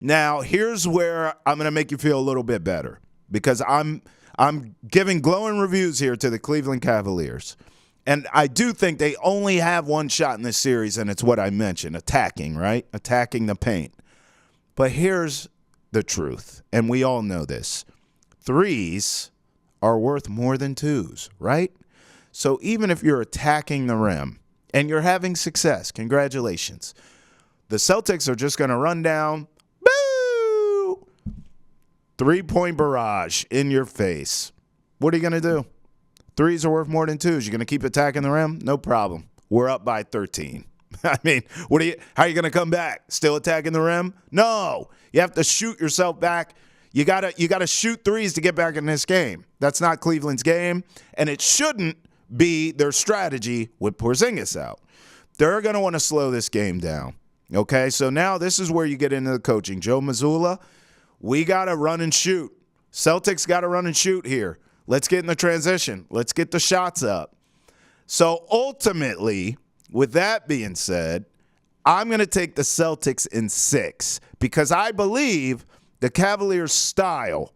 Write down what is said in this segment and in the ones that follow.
Now, here's where I'm going to make you feel a little bit better because I'm giving glowing reviews here to the Cleveland Cavaliers. And I do think they only have one shot in this series, and it's what I mentioned, attacking, right? Attacking the paint. But here's the truth, and we all know this. Threes are worth more than twos, right? So even if you're attacking the rim and you're having success, congratulations. The Celtics are just going to run down, boo, 3-point barrage in your face. What are you going to do? Threes are worth more than twos. You're going to keep attacking the rim? No problem. We're up by 13. I mean, how are you going to come back? Still attacking the rim? No. You have to shoot yourself back. You gotta shoot threes to get back in this game. That's not Cleveland's game, and it shouldn't be their strategy with Porzingis out. They're going to want to slow this game down. Okay, so now this is where you get into the coaching. Joe Mazzulla, we got to run and shoot. Celtics got to run and shoot here. Let's get in the transition. Let's get the shots up. So ultimately, with that being said, I'm going to take the Celtics in 6 because I believe the Cavaliers' style,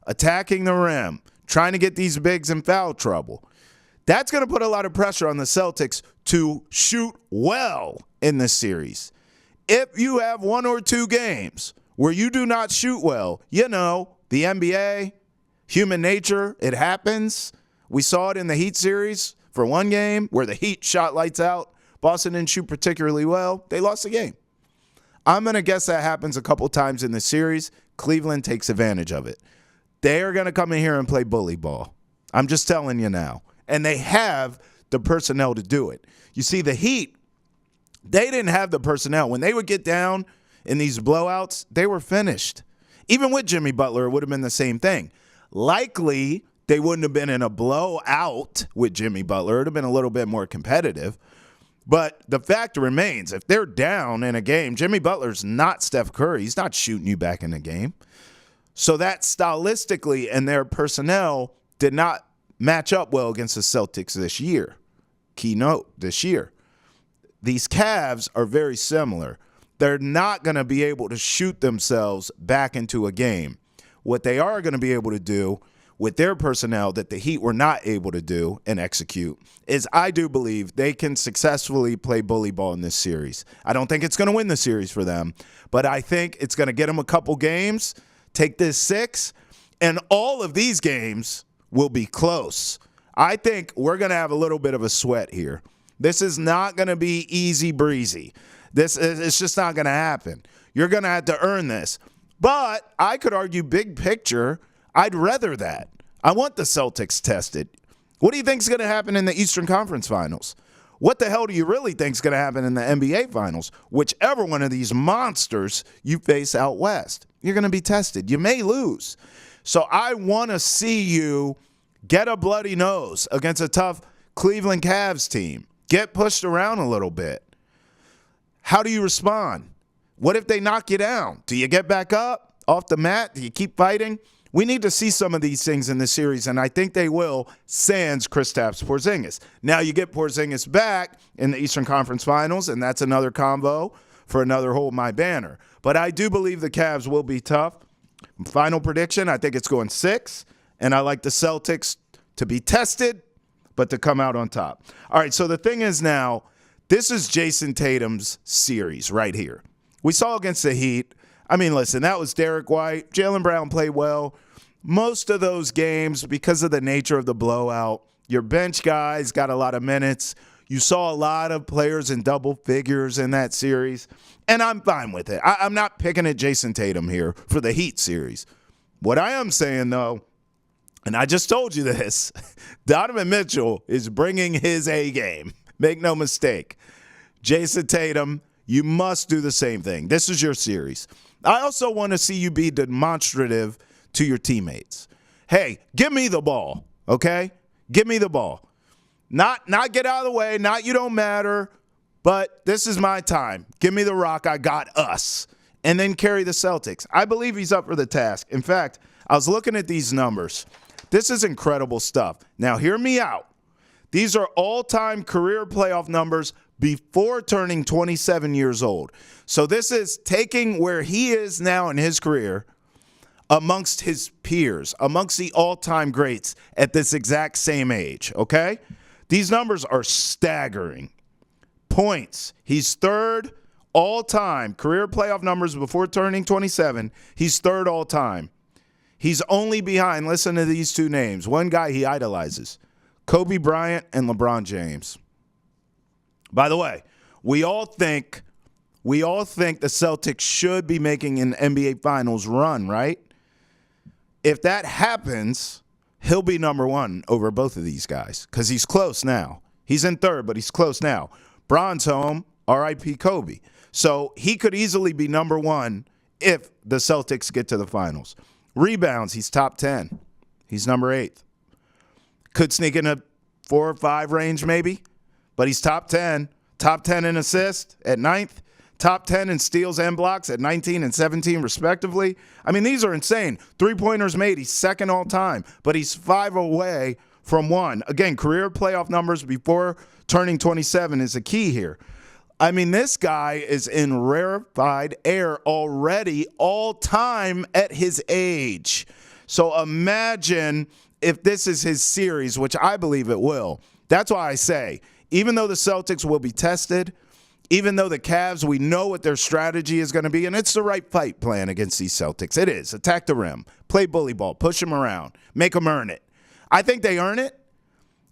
attacking the rim, trying to get these bigs in foul trouble, that's going to put a lot of pressure on the Celtics to shoot well in this series. If you have 1 or 2 games where you do not shoot well, the NBA, human nature, it happens. We saw it in the Heat series for one game where the Heat shot lights out. Boston didn't shoot particularly well. They lost the game. I'm going to guess that happens a couple times in the series. Cleveland takes advantage of it. They are going to come in here and play bully ball. I'm just telling you now. And they have the personnel to do it. You see, the Heat, they didn't have the personnel. When they would get down in these blowouts, they were finished. Even with Jimmy Butler, it would have been the same thing. Likely, they wouldn't have been in a blowout with Jimmy Butler. It would have been a little bit more competitive. But the fact remains, if they're down in a game, Jimmy Butler's not Steph Curry. He's not shooting you back in the game. So that stylistically and their personnel did not match up well against the Celtics this year. Keynote this year. These Cavs are very similar. They're not going to be able to shoot themselves back into a game. What they are going to be able to do with their personnel that the Heat were not able to do and execute is I do believe they can successfully play bully ball in this series. I don't think it's going to win the series for them, but I think it's going to get them a couple games, take this 6, and all of these games will be close. I think we're going to have a little bit of a sweat here. This is not going to be easy breezy. It's just not going to happen. You're going to have to earn this. But I could argue big picture, I'd rather that. I want the Celtics tested. What do you think is going to happen in the Eastern Conference Finals? What the hell do you really think is going to happen in the NBA Finals? Whichever one of these monsters you face out west, you're going to be tested. You may lose. So I want to see you get a bloody nose against a tough Cleveland Cavs team. Get pushed around a little bit. How do you respond? What if they knock you down? Do you get back up off the mat? Do you keep fighting? We need to see some of these things in this series, and I think they will, sans Kristaps Porzingis. Now you get Porzingis back in the Eastern Conference Finals, and that's another combo for another Hold My Banner. But I do believe the Cavs will be tough. Final prediction, I think it's going 6, and I like the Celtics to be tested, but to come out on top. All right, so the thing is now, this is Jason Tatum's series right here. We saw against the Heat. I mean, listen, that was Derek White. Jaylen Brown played well. Most of those games, because of the nature of the blowout, your bench guys got a lot of minutes. You saw a lot of players in double figures in that series, and I'm fine with it. I'm not picking at Jason Tatum here for the Heat series. What I am saying, though, and I just told you this, Donovan Mitchell is bringing his A game. Make no mistake. Jason Tatum, you must do the same thing. This is your series. I also want to see you be demonstrative to your teammates. Hey, give me the ball, okay? Give me the ball. Not get out of the way, not you don't matter, but this is my time. Give me the rock. I got us. And then carry the Celtics. I believe he's up for the task. In fact, I was looking at these numbers. This is incredible stuff. Now, hear me out. These are all-time career playoff numbers before turning 27 years old. So this is taking where he is now in his career amongst his peers, amongst the all-time greats at this exact same age, okay? These numbers are staggering. Points. He's third all-time. Career playoff numbers before turning 27. He's third all-time. He's only behind, listen to these two names, one guy he idolizes, Kobe Bryant and LeBron James. By the way, we all think the Celtics should be making an NBA Finals run, right? If that happens, he'll be number one over both of these guys because he's close now. He's in third, but he's close now. Bron's home, R.I.P. Kobe. So he could easily be number one if the Celtics get to the finals. Rebounds, he's top 10. He's number 8. Could sneak in a 4 or 5 range maybe, but he's top 10. Top 10 in assists at 9th. Top 10 in steals and blocks at 19 and 17 respectively. I mean, these are insane. 3-pointers made, he's second all time, but he's 5 away from 1. Again, career playoff numbers before turning 27 is a key here. I mean, this guy is in rarefied air already all time at his age. So imagine if this is his series, which I believe it will. That's why I say, even though the Celtics will be tested, even though the Cavs, we know what their strategy is going to be, and it's the right fight plan against these Celtics. It is. Attack the rim. Play bully ball. Push them around. Make them earn it. I think they earn it.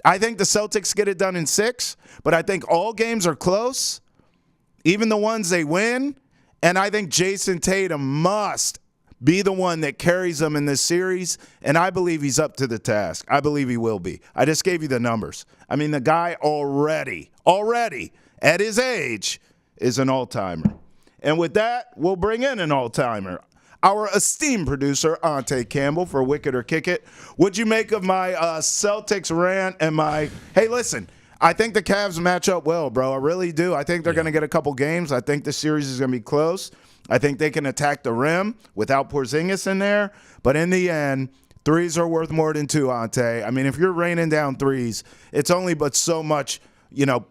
I think the Celtics get it done in 6, but I think all games are close. Even the ones they win, and I think Jason Tatum must be the one that carries them in this series, and I believe he's up to the task. I believe he will be. I just gave you the numbers. I mean, the guy already, at his age, is an all-timer. And with that, we'll bring in an all-timer. Our esteemed producer, Ante Campbell, for Wicked or Kick It. What'd you make of my Celtics rant and my, hey, listen, I think the Cavs match up well, bro. I really do. I think they're going to get a couple games. I think the series is going to be close. I think they can attack the rim without Porzingis in there. But in the end, threes are worth more than 2, Ante. I mean, if you're raining down threes, it's only but so much,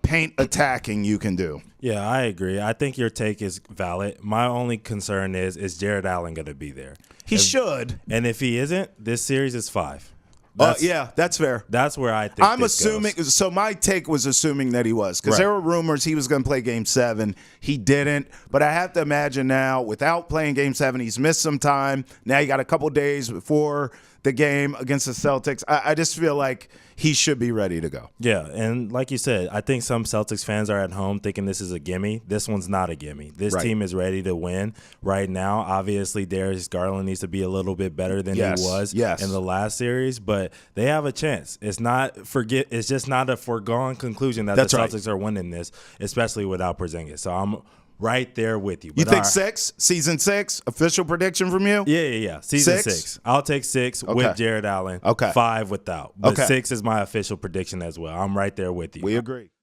paint attacking you can do. Yeah, I agree. I think your take is valid. My only concern is Jared Allen going to be there? He should. And if he isn't, this series is 5. Yeah, that's fair. That's where I think I'm assuming goes. So my take was assuming that he was, because there were rumors he was going to play Game 7. He didn't. But I have to imagine now, without playing Game 7, he's missed some time. Now you got a couple days before the game against the Celtics. I just feel like he should be ready to go. Yeah, and like you said, I think some Celtics fans are at home thinking this is a gimme. This one's not a gimme. This team is ready to win right now. Obviously, Darius Garland needs to be a little bit better than he was in the last series, but they have a chance. It's just not a foregone conclusion that the Celtics are winning this, especially without Porzingis. So I'm right there with you. But you think 6? Season 6? Official prediction from you? Yeah. Season 6. I'll take 6 with Jared Allen. 5 without. But 6 is my official prediction as well. I'm right there with you. We agree.